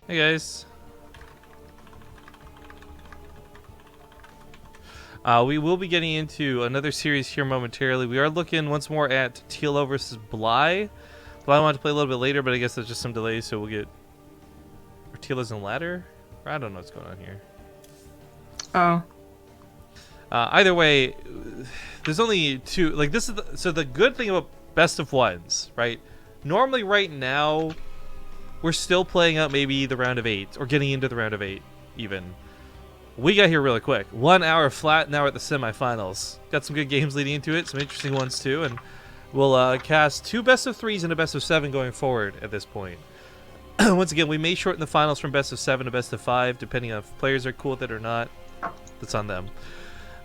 Hey guys. We will be getting into another series here momentarily. We are looking once more at TLO versus Bly. Bly wanted to play a little bit later, but I guess there's just some delays, so we'll get... Or TLO's in ladder? Or I don't know what's going on here. Oh. Either way, there's only two... Like, this is so the good thing about best of ones, right? Normally right now, we're still playing out maybe the round of 8, or getting into the round of 8, even. We got here really quick. 1 hour flat, now we're at the semifinals. Got some good games leading into it, some interesting ones too, and we'll cast 2 best of 3s and a best of 7 going forward at this point. Once again, we may shorten the finals from best of 7 to best of 5, depending on if players are cool with it or not. That's on them.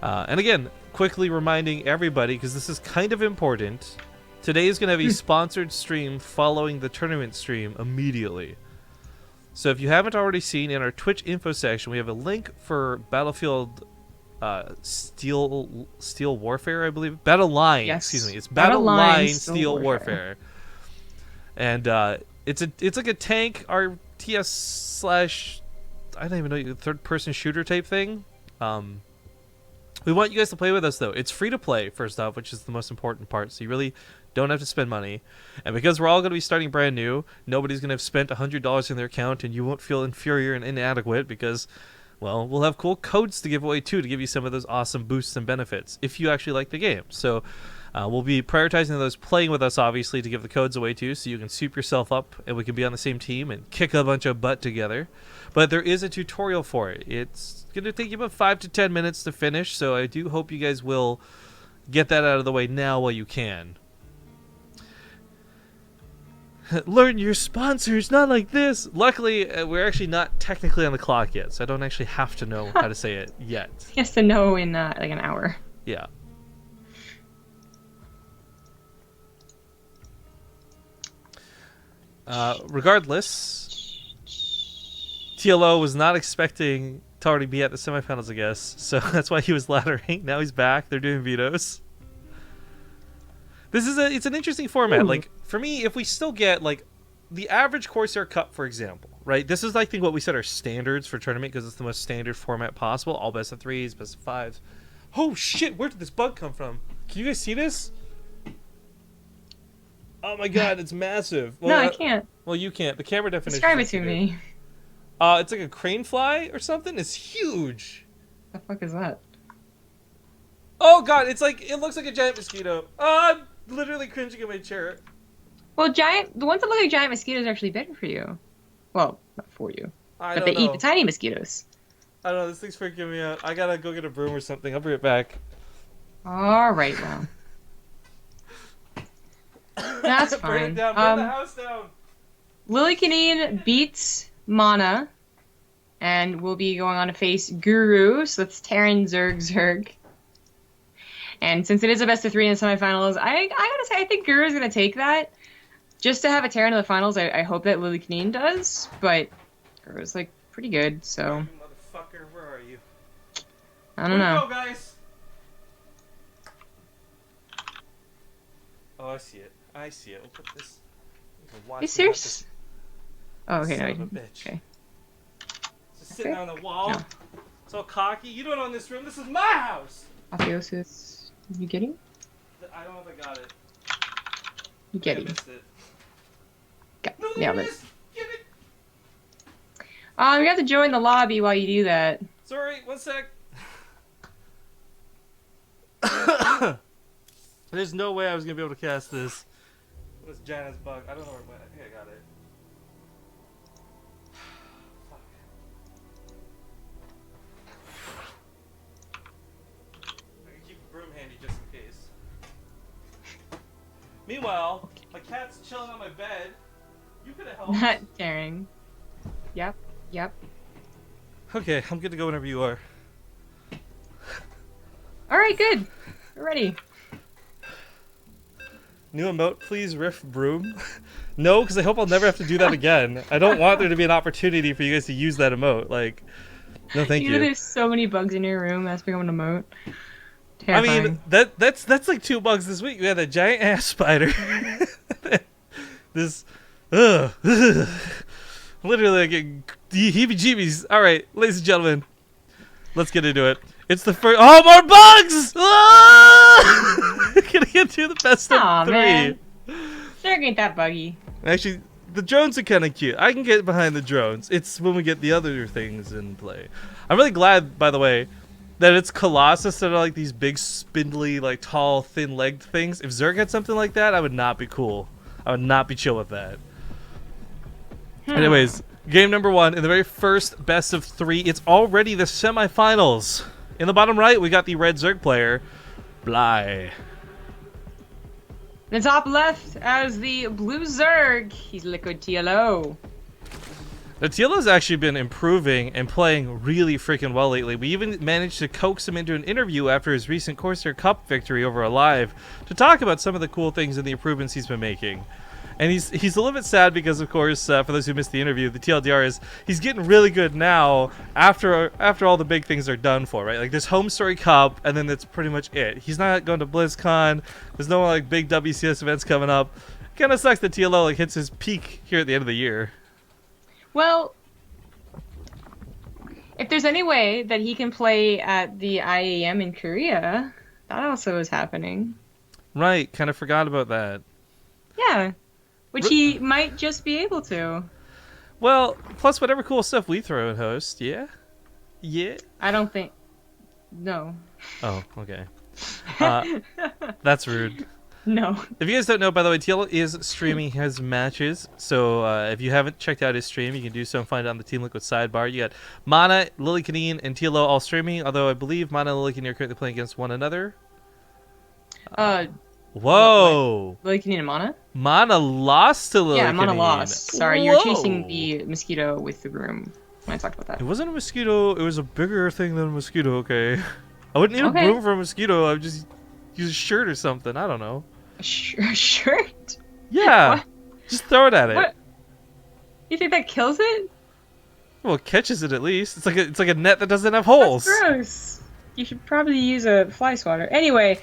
And again, quickly reminding everybody, because this is kind of important, today is going to have a sponsored stream following the tournament stream immediately. So if you haven't already seen, in our Twitch info section, we have a link for Battlefield Steel Warfare, I believe. Battle Line, Yes. excuse me. It's Battle Line Steel Warfare. Warfare. And it's like a tank RTS slash, I don't even know, third-person shooter type thing. We want you guys to play with us, though. It's free to play, first off, which is the most important part, so you really don't have to spend money. And because we're all going to be starting brand new, nobody's going to have spent $100 in their account, and you won't feel inferior and inadequate because, well, we'll have cool codes to give away, too, to give you some of those awesome boosts and benefits, if you actually like the game. So we'll be prioritizing those playing with us, obviously, to give the codes away, too, so you can soup yourself up, and we can be on the same team and kick a bunch of butt together. But there is a tutorial for it. It's going to take you about 5 to 10 minutes to finish, so I do hope you guys will get that out of the way now while you can. Learn your sponsors, not like this. Luckily, we're actually not technically on the clock yet, so I don't actually have to know how to say it yet. He has to know in like an hour. Yeah. Regardless, TLO was not expecting to already be at the semifinals, I guess, so that's why he was laddering. Now he's back. They're doing vetoes. It's an interesting format. Ooh. Like, for me, if we still get, like, the average Corsair Cup, for example, right? This is, I think, what we set our standards for tournament because it's the most standard format possible. All best of 3s, best of 5s. Oh, shit! Where did this bug come from? Can you guys see this? Oh, my God, it's massive. Well, No, I can't. Well, you can't. The camera definition. Describe it to me. It's like a crane fly or something. It's huge. The fuck is that? Oh, God, it looks like a giant mosquito. Oh, I'm literally cringing in my chair. Well, the ones that look like giant mosquitoes are actually better for you. Well, not for you. But they eat the tiny mosquitoes. I don't know, this thing's freaking me out. I gotta go get a broom or something. I'll be right back. Alright, well. That's fine. Burn it down, burn the house down. Lily Canine beats Mana. And we'll be going on to face Guru. So that's Terran Zerg. And since it is a best of 3 in the semifinals, I gotta say, I think Guru's gonna take that. Just to have a Terran in the finals, I hope that Lily Canine does. But Guru's, like, pretty good, so... Motherfucker, where are you? I don't know. Go, guys! Oh, I see it. I see it. We'll put this... Are you serious? Oh, okay, no. Son of a bitch. Okay. Just sitting on the wall. No. It's all cocky. You don't own this room. This is my house! Apotheosis. You getting? I don't know if I got it. You I getting? missed it. Got No, nailed there it. it is! Get it! You have to join the lobby while you do that. Sorry, one sec. There's no way I was gonna be able to cast this. What is Janet's bug? I don't know where it went. I think I got it. Fuck. I can keep a broom handy just in case. Meanwhile, my cat's chilling on my bed. You could have helped. Not tearing. Yep. Okay, I'm good to go whenever you are. Alright, good. We're ready. New emote, please, riff broom. No, because I hope I'll never have to do that again. I don't want there to be an opportunity for you guys to use that emote. Like, no, thank you. There's so many bugs in your room. That's become an emote. Terrifying. I mean, that's like 2 bugs this week. We had a giant ass spider. This, Literally, I get heebie-jeebies. All right, ladies and gentlemen, let's get into it. It's the first. Oh, more bugs! Ah! Gonna get to the best of 3. Man. Sure ain't that buggy. Actually, the drones are kind of cute. I can get behind the drones. It's when we get the other things in play. I'm really glad, by the way, that it's Colossus that are like these big, spindly, like tall, thin-legged things. If Zerg had something like that, I would not be cool. I would not be chill with that. Anyways, game number 1 in the very first best of 3. It's already the semifinals. In the bottom right, we got the red Zerg player, Bly. In the top left, as the blue Zerg, he's Liquid TLO. The TLO's actually been improving and playing really freaking well lately. We even managed to coax him into an interview after his recent Corsair Cup victory over Alive to talk about some of the cool things and the improvements he's been making. And he's a little bit sad because, of course, for those who missed the interview, the TLDR is he's getting really good now after all the big things are done for, right? Like this Home Story Cup, and then that's pretty much it. He's not going to BlizzCon. There's no like big WCS events coming up. Kind of sucks that TLO like hits his peak here at the end of the year. Well, if there's any way that he can play at the IAM in Korea, that also is happening. Right, kind of forgot about that. Yeah, which he might just be able to. Well, plus whatever cool stuff we throw in host, yeah? Yeah? I don't think... No. Oh, okay. That's rude. No. If you guys don't know, by the way, TLO is streaming his matches. So if you haven't checked out his stream, you can do so and find it on the Team Liquid sidebar. You got Mana, Lily Canine, and TLO all streaming. Although I believe Mana and Lily Canine are currently playing against one another. Whoa! Lily Canine and Mana? Mana lost to Lily Canine. Yeah, Mana lost. Sorry, Whoa. you're chasing the mosquito with the broom when I talked about that. It wasn't a mosquito. It was a bigger thing than a mosquito, okay? I wouldn't need a Okay. broom for a mosquito. I would just use a shirt or something. I don't know. A shirt? Yeah. What? Just throw it at it. What? You think that kills it? Well, it catches it at least. It's like a net that doesn't have holes. That's gross. You should probably use a fly swatter. Anyway,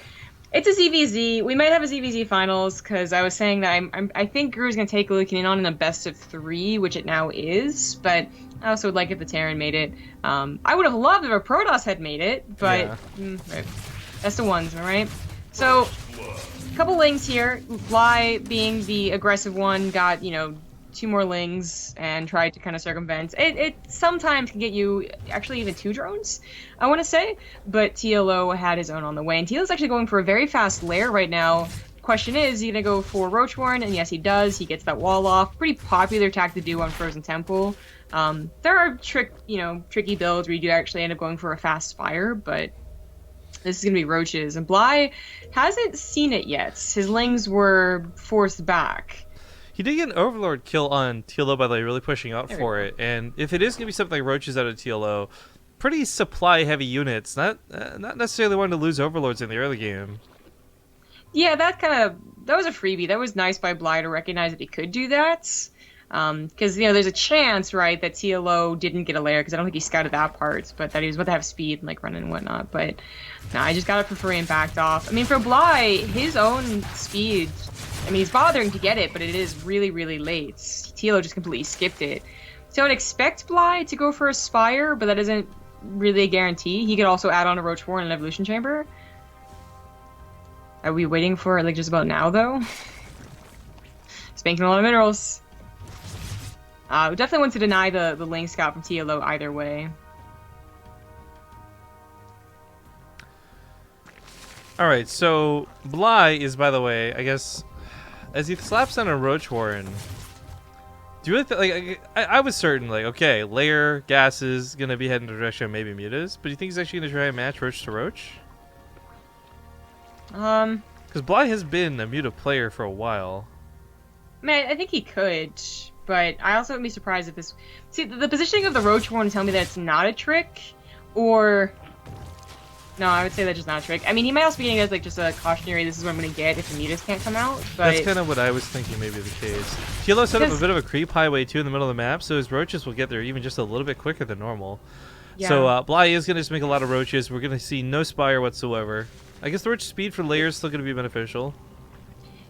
it's a ZvZ. We might have a ZvZ finals because I was saying that I think Guru's gonna take Lily Canine on in a best of 3, which it now is. But I also would like if the Terran made it. I would have loved if a Protoss had made it, but right. Best of 1s, all right. So. Couple lings here. Bly, being the aggressive one, got 2 more lings and tried to kind of circumvent. It sometimes can get you actually even 2 drones, I want to say, but TLO had his own on the way, and TLO's actually going for a very fast lair right now. Question is he gonna go for Roachborn? And yes, he does. He gets that wall off. Pretty popular attack to do on Frozen Temple. There are tricky builds where you do actually end up going for a fast Spire, but this is going to be Roaches, and Bly hasn't seen it yet. His lings were forced back. He did get an Overlord kill on TLO by the way, really pushing out for it. And if it is going to be something like Roaches out of TLO, pretty supply-heavy units. Not necessarily wanting to lose Overlords in the early game. Yeah, that was a freebie. That was nice by Bly to recognize that he could do that. Because there's a chance, right, that TLO didn't get a lair because I don't think he scouted that part, but that he was about to have speed and like running and whatnot. But no, I just got it for free and backed off. I mean, for Bly, his own speed, I mean, he's bothering to get it, but it is really, really late. TLO just completely skipped it. So I'd expect Bly to go for a Spire, but that isn't really a guarantee. He could also add on a Roachborn and an Evolution Chamber. Are we waiting for it like just about now, though? Spanking a lot of minerals. We definitely want to deny the lane scout from TLO either way. Alright, so Bly is, by the way, I guess, as he slaps on a Roachborn, do you really I was certain, like, okay, Lair, Gases, gonna be heading in the direction of maybe Mutas, but you think he's actually gonna try and match Roach to Roach? Because Bly has been a Muta player for a while. Man, I think he could. But I also wouldn't be surprised if this... See, the positioning of the Roachborn tell me that it's not a trick, or... No, I would say that's just not a trick. I mean, he might also be getting it as like just a cautionary, this is what I'm going to get if the Mutas can't come out, but... That's kind of what I was thinking may be the case. TLO set up a bit of a creep highway, too, in the middle of the map, so his Roaches will get there even just a little bit quicker than normal. Yeah. So Bly is going to just make a lot of Roaches. We're going to see no Spire whatsoever. I guess the Roach speed for Lair is still going to be beneficial.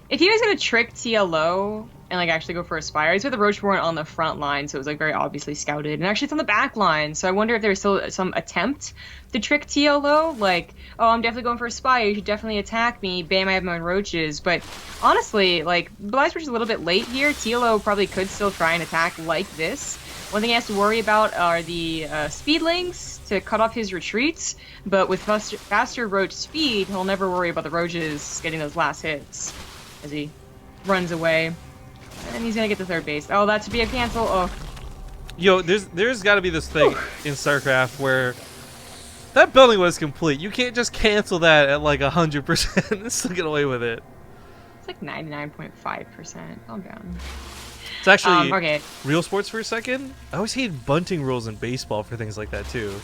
If he was gonna trick TLO and like actually go for a Spire, he's with the Roach Warren on the front line, so it was like very obviously scouted. And actually it's on the back line, so I wonder if there's still some attempt to trick TLO, like, oh, I'm definitely going for a Spire, you should definitely attack me, bam, I have my own roaches. But honestly, like, Bligh's Roach is a little bit late here. TLO probably could still try and attack like this. One thing he has to worry about are the speedlings to cut off his retreats, but with faster roach speed, he'll never worry about the roaches getting those last hits as he runs away. And he's gonna get the third base. Oh, that should be a cancel. Oh. Yo, there's got to be this thing in StarCraft where that building was complete. You can't just cancel that at like 100% and still get away with it. It's like 99.5%. Calm down. It's actually okay. real sports for a second. I always hated bunting rules in baseball for things like that too.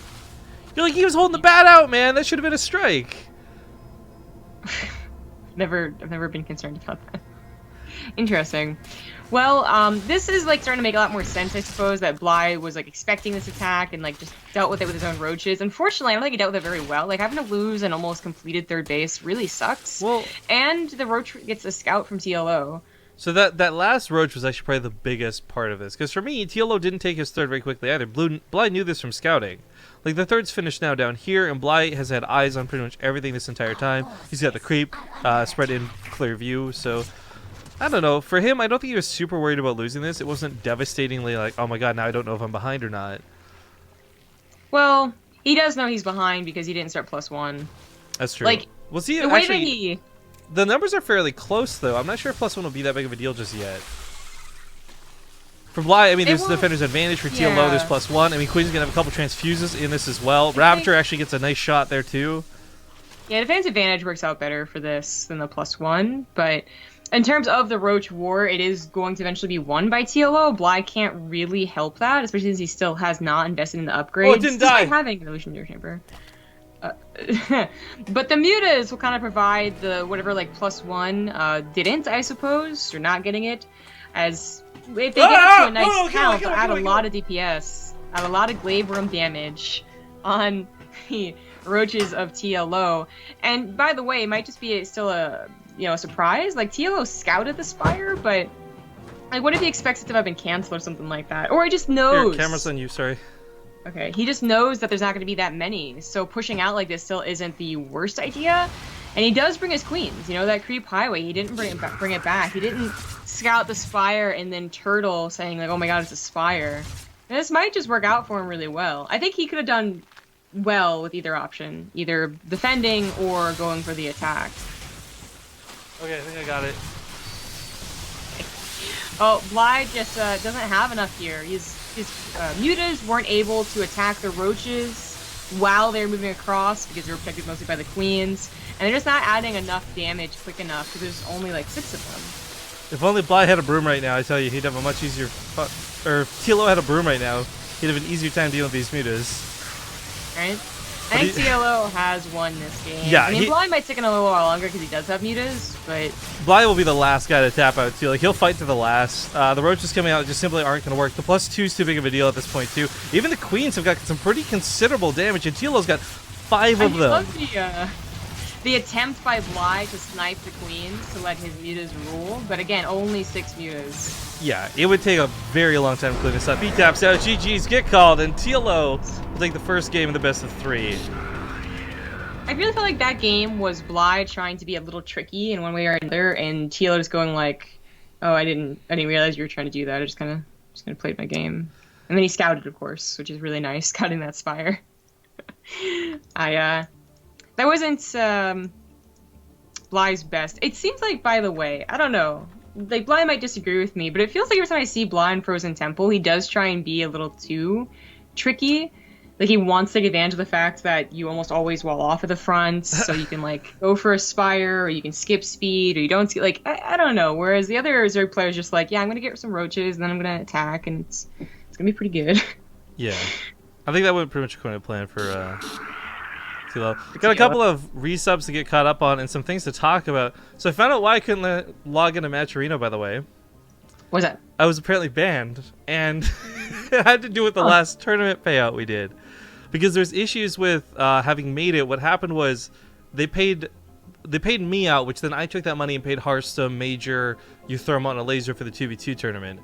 You're like, he was holding the bat out, man. That should have been a strike. I've never been concerned about that. Interesting. Well, this is like starting to make a lot more sense, I suppose, that Bligh was like expecting this attack and like just dealt with it with his own roaches. Unfortunately, I don't think he dealt with it very well. Like having to lose an almost completed third base really sucks. Well, and the roach gets a scout from TLO. So that last roach was actually probably the biggest part of this, because for me, TLO didn't take his third very quickly either. Bligh knew this from scouting. Like, the third's finished now down here, and Bligh has had eyes on pretty much everything this entire time. He's got the creep spread in clear view, so I don't know. For him, I don't think he was super worried about losing this. It wasn't devastatingly like, oh my god, now I don't know if I'm behind or not. Well, he does know he's behind because he didn't start +1. That's true. Like, well, see, the way actually, that he... the numbers are fairly close, though. I'm not sure if +1 will be that big of a deal just yet. For Bligh, I mean, there's defender's advantage. For TLO, there's +1. I mean, Queen's going to have a couple transfuses in this as well. Ravager actually gets a nice shot there, too. Yeah, defense advantage works out better for this than the +1, but in terms of the Roach War, it is going to eventually be won by TLO. Bligh can't really help that, especially since he still has not invested in the upgrades. Oh, it didn't die! Having an Illusionary Chamber. But the mutas will kind of provide the whatever like +1 didn't, I suppose, or not getting it, as if they get up to a nice count, they'll add a lot of DPS, add a lot of glaive room damage on the roaches of TLO. And by the way, it might just be still a surprise. Like TLO scouted the Spire, but like what if he expects it to have been canceled or something like that, or he just knows? Here, camera's on you. Sorry. Okay, he just knows that there's not going to be that many, so pushing out like this still isn't the worst idea. And he does bring his queens, that creep highway. He didn't bring it back. He didn't scout the Spire and then turtle saying like, oh my god, it's a Spire. And this might just work out for him really well. I think he could have done well with either option, either defending or going for the attack. Okay, I think I got it. Oh, Bligh just doesn't have enough here. His mutas weren't able to attack the roaches while they're moving across because they're protected mostly by the queens, and they're just not adding enough damage quick enough because there's only like 6 of them. If only Bligh had a broom right now, I tell you, he'd have a much easier... or if TLO had a broom right now, he'd have an easier time dealing with these mutas. Right? I think TLO has won this game. Yeah, I mean, Bligh might stick in a little while longer because he does have mutas, but... Bligh will be the last guy to tap out, too. Like, he'll fight to the last. The roaches coming out just simply aren't going to work. The +2 is too big of a deal at this point, too. Even the queens have got some pretty considerable damage, and TLO's got 5 of them. I love the attempt by Bligh to snipe the queens to let his mutas rule, but again, only 6 mutas. Yeah, it would take a very long time to clean this up. He taps out, GG's get called, and TLO will take the first game in the best of 3. I really felt like that game was Bligh trying to be a little tricky in one way or another, and TLO just going like, "Oh, I didn't realize you were trying to do that. I just kind of played my game." And then he scouted, of course, which is really nice, scouting that Spire. That wasn't Bligh's best. It seems like, by the way, I don't know. Like Bligh might disagree with me, but it feels like every time I see Bligh in Frozen Temple, he does try and be a little too tricky. Like, he wants to take advantage of the fact that you almost always wall off at the front, so you can, like, go for a Spire, or you can skip speed, or you don't, like, I don't know. Whereas the other Zerg players just like, yeah, I'm going to get some roaches, and then I'm going to attack, and it's going to be pretty good. Yeah. I think that would pretty much according to plan for TLO. Got a couple of resubs to get caught up on, and some things to talk about. So I found out why I couldn't log into Matcherino, by the way. What's that? I was apparently banned, and it had to do with the last tournament payout we did. Because there's issues with having made it. What happened was they paid they paid me out, which then I took that money and paid Hearthstone Major. You throw them on a laser for the 2v2 tournament.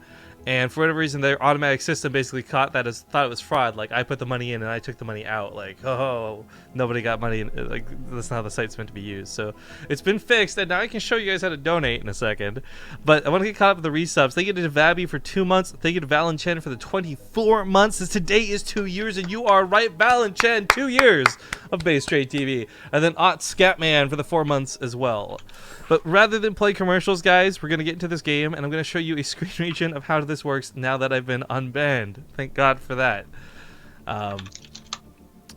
And for whatever reason, their automatic system basically caught that as thought it was fraud. Like, I put the money in and I took the money out. Like, oh, nobody got money. Like, that's not how the site's meant to be used. So it's been fixed, and now I can show you guys how to donate in a second. But I want to get caught up with the resubs. Thank you to Vabi for 2 months. Thank you to Valenchen for the 24 months. As today is 2 years, and you are right, Valenchen, 2 years of BaseTradeTV. And then Scatman for the 4 months as well. But rather than play commercials, guys, we're going to get into this game, and I'm going to show you a screen region of how this works now that I've been unbanned. Thank God for that.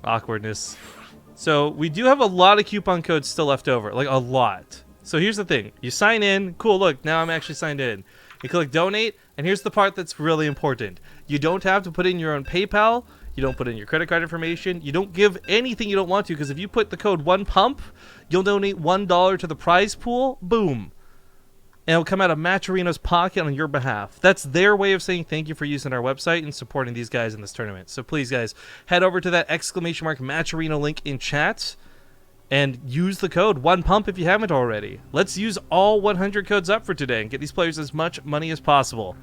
Awkwardness. So we do have a lot of coupon codes still left over, like a lot. So here's the thing. You sign in. Cool, look, now I'm actually signed in. You click donate, and here's the part that's really important. You don't have to put in your own PayPal. You don't put in your credit card information. You don't give anything you don't want to, because if you put the code ONEPUMP, you'll donate $1 to the prize pool. Boom. And it'll come out of Matcherino's pocket on your behalf. That's their way of saying thank you for using our website and supporting these guys in this tournament. So please, guys, head over to that ! Matcherino link in chat and use the code ONEPUMP if you haven't already. Let's use all 100 codes up for today and get these players as much money as possible.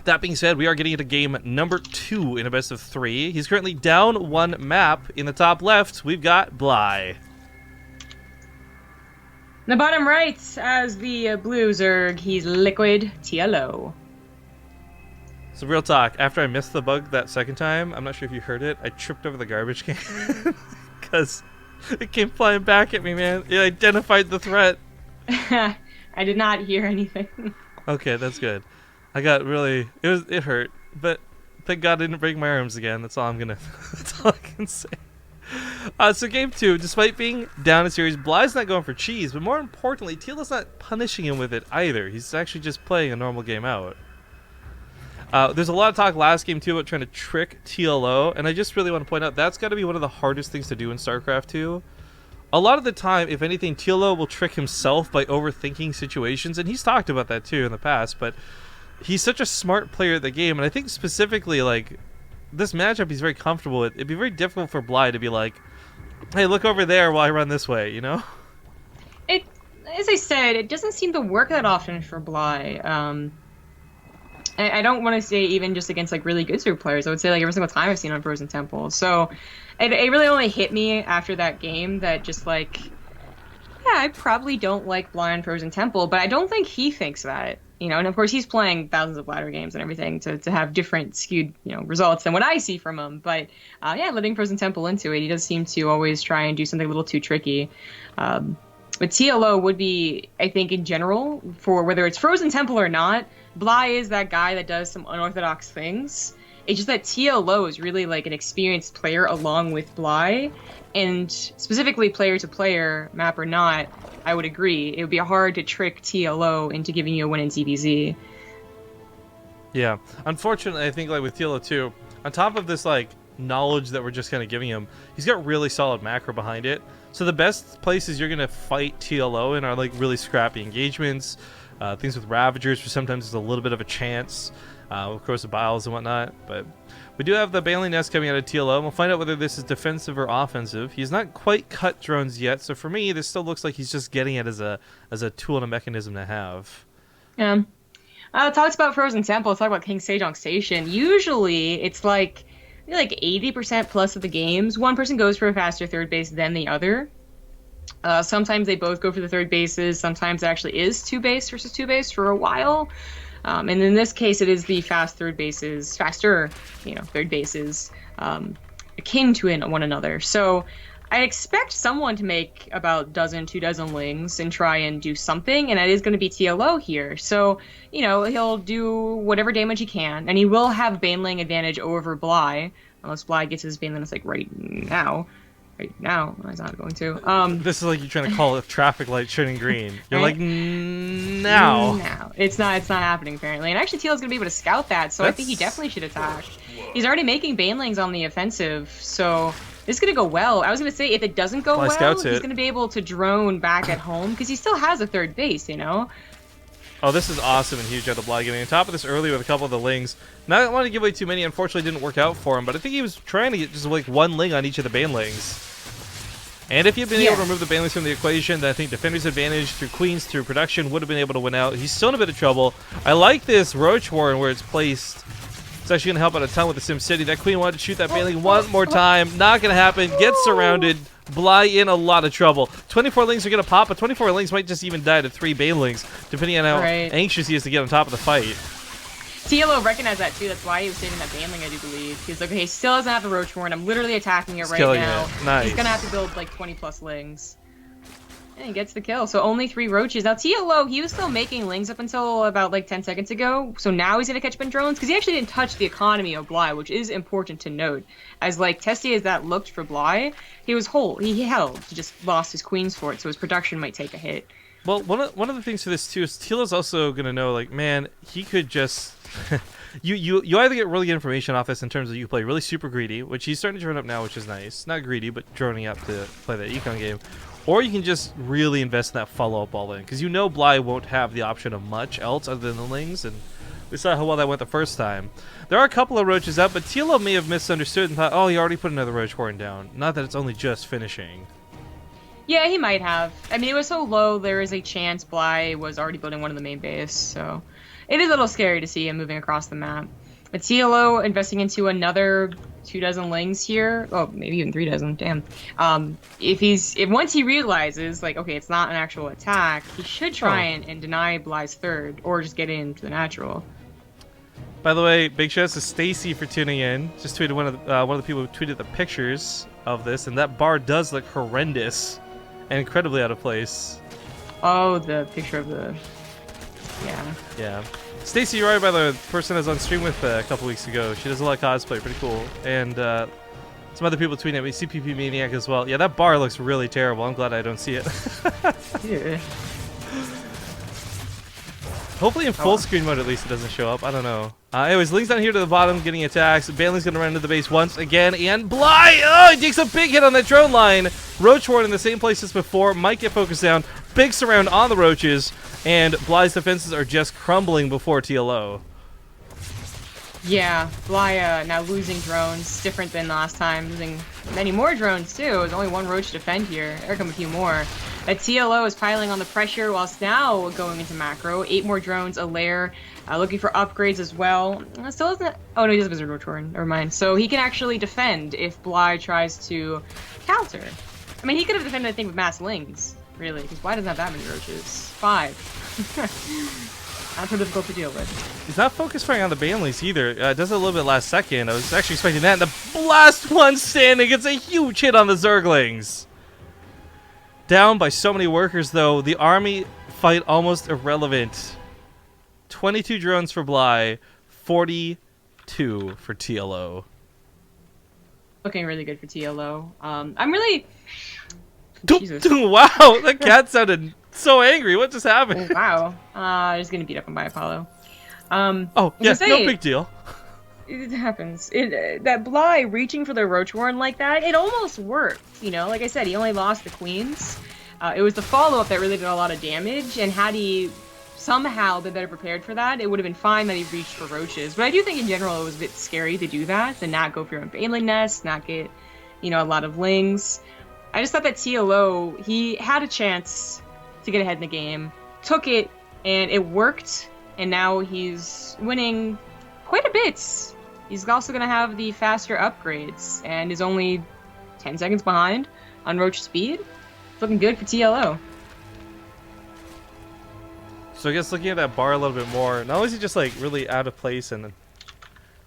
That being said, we are getting into game number 2 in a best of 3. He's currently down 1 map. In the top left, we've got Bly. In the bottom right, as the blue Zerg, he's Liquid TLO. So real talk, after I missed the bug that second time, I'm not sure if you heard it, I tripped over the garbage can. Because it came flying back at me, man. It identified the threat. I did not hear anything. Okay, that's good. I got really, it hurt, but thank God I didn't break my arms again. That's all that's all I can say. So game 2, despite being down a series, Bly's not going for cheese, but more importantly, TLO's not punishing him with it either. He's actually just playing a normal game out. There's a lot of talk last game too about trying to trick TLO, and I just really want to point out that's got to be one of the hardest things to do in StarCraft 2. A lot of the time, if anything, TLO will trick himself by overthinking situations, and he's talked about that too in the past, but he's such a smart player at the game, and I think specifically, like, this matchup he's very comfortable with. It'd be very difficult for Bly to be like, hey, look over there while I run this way, you know? As I said, it doesn't seem to work that often for Bly. I don't want to say even just against, like, really good Zerg players. I would say, like, every single time I've seen on Frozen Temple. So it really only hit me after that game that just, like, yeah, I probably don't like Bly on Frozen Temple, but I don't think he thinks that. You know, and of course he's playing thousands of ladder games and everything to have different skewed, you know, results than what I see from him. But yeah, letting Frozen Temple into it, he does seem to always try and do something a little too tricky. But TLO would be, I think, in general, for whether it's Frozen Temple or not, Bly is that guy that does some unorthodox things. It's just that TLO is really like an experienced player along with Bly, and specifically player to player, map or not, I would agree. It would be hard to trick TLO into giving you a win in ZvZ. Yeah. Unfortunately, I think, like, with TLO too, on top of this, like, knowledge that we're just kind of giving him, he's got really solid macro behind it. So the best places you're going to fight TLO in are, like, really scrappy engagements, things with Ravagers, where sometimes there's a little bit of a chance, of course, the Biles and whatnot. But we do have the Baneling Nest coming out of TLO, and we'll find out whether this is defensive or offensive. He's not quite cut drones yet, so for me, this still looks like he's just getting it as a tool and a mechanism to have. Yeah. Talks about Frozen Temple, talk about King Sejong Station. Usually, it's like 80% plus of the games, one person goes for a faster third base than the other. Sometimes they both go for the third bases. Sometimes it actually is 2 base versus 2 base for a while. And in this case, it is the faster, you know, third bases, akin to one another. So I expect someone to make about 2 dozen lings and try and do something, and it is going to be TLO here. So, you know, he'll do whatever damage he can, and he will have Baneling advantage over Bly, unless Bly gets his Baneling, like, right now. Right now, he's not going to. This is like you're trying to call a traffic light turning green. You're right? Like, now. No, it's not happening apparently. And actually, TLO's gonna be able to scout that, so I think he definitely should attack. He's already making Banelings on the offensive, so this is gonna go well. I was gonna say if it doesn't go well, he's gonna be able to drone back at home because he still has a third base, you know. Oh, this is awesome and huge out of Bly getting on top of this early with a couple of the lings. Not wanting to give away too many, unfortunately didn't work out for him, but I think he was trying to get just like 1 ling on each of the Banelings. And if he had been able to remove the banelings from the equation, then I think Defender's advantage through Queens, through production, would have been able to win out. He's still in a bit of trouble. I like this Roach Warren where it's placed. It's actually going to help out a ton with the Sim City. That Queen wanted to shoot that baneling one more time. Not going to happen. Gets surrounded. Bly in a lot of trouble. 24 lings are going to pop, but 24 lings might just even die to 3 banelings, depending on how anxious he is to get on top of the fight. TLO recognized that too. That's why he was saving that baneling, I do believe. He's like, okay, he still doesn't have the Roach Warren. I'm literally attacking it right now. Nice. He's gonna have to build like 20 plus lings. And he gets the kill. So only 3 roaches. Now TLO, he was still making lings up until about like 10 seconds ago. So now he's gonna catch up in drones because he actually didn't touch the economy of Bly, which is important to note. As like testy as that looked for Bly, he was whole. He held. He just lost his queens for it, so his production might take a hit. Well, one of the things for this too is TLO's also gonna know, like, man, he could just you either get really good information off this in terms of you play really super greedy, which he's starting to drone up now, which is nice. Not greedy, but droning up to play that econ game. Or you can just really invest in that follow-up all in, because you know Bly won't have the option of much else other than the lings, and we saw how well that went the first time. There are a couple of roaches up, but TLO may have misunderstood and thought, oh, he already put another roach horn down. Not that it's only just finishing. Yeah, he might have. I mean, it was so low, there is a chance Bly was already building one of the main base, so it is a little scary to see him moving across the map. But TLO investing into another 2 dozen lings here, oh, maybe even 3 dozen, damn. If once he realizes, like, okay, it's not an actual attack, he should try and deny Bly's third, or just get into the natural. By the way, big shout out to Stacy for tuning in. Just tweeted one of the people who tweeted the pictures of this, and that bar does look horrendous and incredibly out of place. Oh, the picture of the... Yeah. Stacy, you're right, by the person I was on stream with a couple weeks ago. She does a lot of cosplay, pretty cool. And some other people tweeting at me, CPP Maniac as well. Yeah, that bar looks really terrible. I'm glad I don't see it. Yeah. Hopefully in full screen mode at least it doesn't show up. I don't know. Anyways, Ling's down here to the bottom getting attacks. Baneling's going to run into the base once again. And Bly! Oh, he takes a big hit on that drone line. Roach Warren in the same place as before. Might get focused down. Big surround on the roaches. And Bly's defenses are just crumbling before TLO. Yeah, Bly now losing drones. Different than last time. Losing many more drones too. There's only 1 roach to defend here. There come a few more. But TLO is piling on the pressure whilst now going into macro. 8 more drones, a lair. Looking for upgrades as well. Still isn't... Oh no, he does have a Roach Warren. Never mind. So he can actually defend if Bly tries to counter. I mean, he could have defended, I think, with mass lings. Really, because Bly doesn't have that many roaches. 5. Not so difficult to deal with. He's not focused firing on the banelings either. Does it a little bit last second. I was actually expecting that. And the last one standing gets a huge hit on the Zerglings. Down by so many workers, though. The army fight almost irrelevant. 22 drones for Bly, 42 for TLO. Looking really good for TLO. I'm really... Jesus. Wow, that cat sounded so angry. What just happened? Oh, wow. Just getting beat up by Apollo. Oh, yes, no big deal. It happens. That Bly reaching for the Roach Warren like that, it almost worked. You know, like I said, he only lost the queens. It was the follow-up that really did a lot of damage, and had he somehow been better prepared for that, it would have been fine that he reached for roaches. But I do think in general it was a bit scary to do that, to not go for your own baneling nest, not get, you know, a lot of lings. I just thought that TLO, he had a chance to get ahead in the game, took it, and it worked, and now he's winning quite a bit. He's also going to have the faster upgrades, and is only 10 seconds behind on Roach speed. It's looking good for TLO. So I guess looking at that bar a little bit more, not only is he just like really out of place and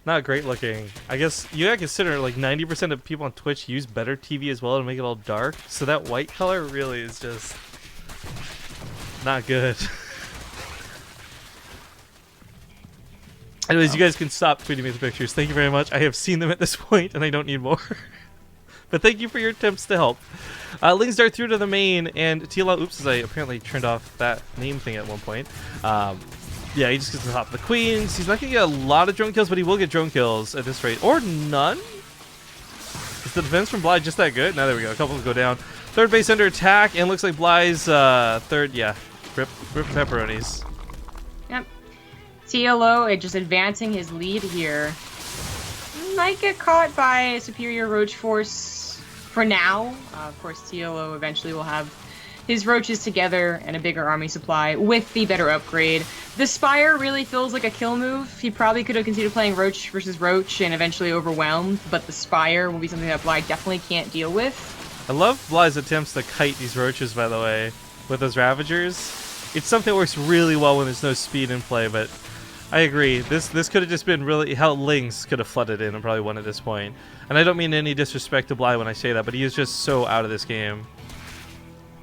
not great looking, I guess you gotta consider like 90% of people on Twitch use better TV as well to make it all dark. So that white color really is just not good. Anyways, you guys can stop tweeting me the pictures. Thank you very much. I have seen them at this point and I don't need more. But thank you for your attempts to help. Lings dart through to the main, and TLO, oops, as I apparently turned off that name thing at one point. Yeah, he just gets to the top of the queens. He's not going to get a lot of drone kills, but he will get drone kills at this rate. Or none? Is the defense from Bly just that good? No, there we go. A couple go down. Third base under attack, and looks like Bly's third, yeah, rip pepperonis. Yep. TLO just advancing his lead here. Might get caught by a superior roach force for now. Of course, TLO eventually will have his roaches together and a bigger army supply with the better upgrade. The Spire really feels like a kill move. He probably could have considered playing Roach versus Roach and eventually overwhelmed, but the Spire will be something that Bly definitely can't deal with. I love Bly's attempts to kite these roaches, by the way, with those Ravagers. It's something that works really well when there's no speed in play, but I agree. This could have just been really how Lynx could have flooded in and probably won at this point. And I don't mean any disrespect to Bly when I say that, but he is just so out of this game.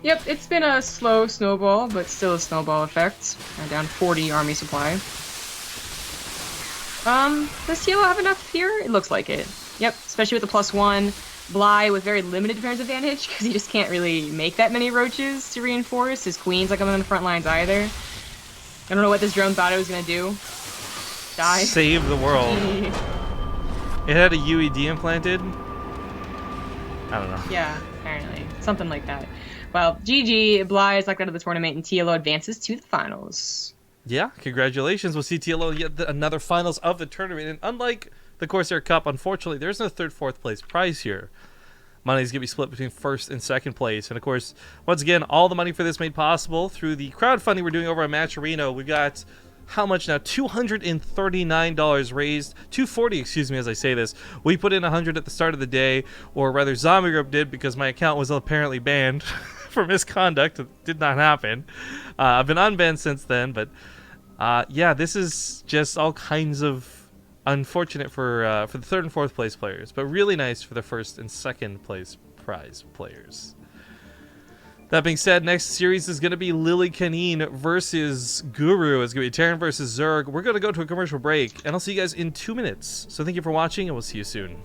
Yep, it's been a slow snowball, but still a snowball effect. Down 40 army supply. Does TLO have enough here? It looks like it. Yep, especially with the +1. Bly with very limited defense advantage, because he just can't really make that many roaches to reinforce. His queen's not coming on the front lines either. I don't know what this drone thought it was going to do. Die. Save the world. It had a UED implanted? I don't know. Yeah, apparently. Something like that. Well, GG, Bly is locked out of the tournament, and TLO advances to the finals. Yeah, congratulations. We'll see TLO yet another finals of the tournament. And unlike the Corsair Cup, unfortunately, there's no third, fourth place prize here. Money's going to be split between first and second place. And, of course, once again, all the money for this made possible through the crowdfunding we're doing over at Match Arena. We've got, how much now? $239 raised. $240, excuse me, as I say this. We put in $100 at the start of the day, or rather Zombie Group did, because my account was apparently banned for misconduct. It did not happen. I've been unbanned since then, but yeah, this is just all kinds of unfortunate for the third and fourth place players, but really nice for the first and second place prize players. That being said, next series is going to be Lily Canine versus Guru. It's going to be Terran versus Zerg. We're going to go to a commercial break, and I'll see you guys in 2 minutes. So thank you for watching, and we'll see you soon.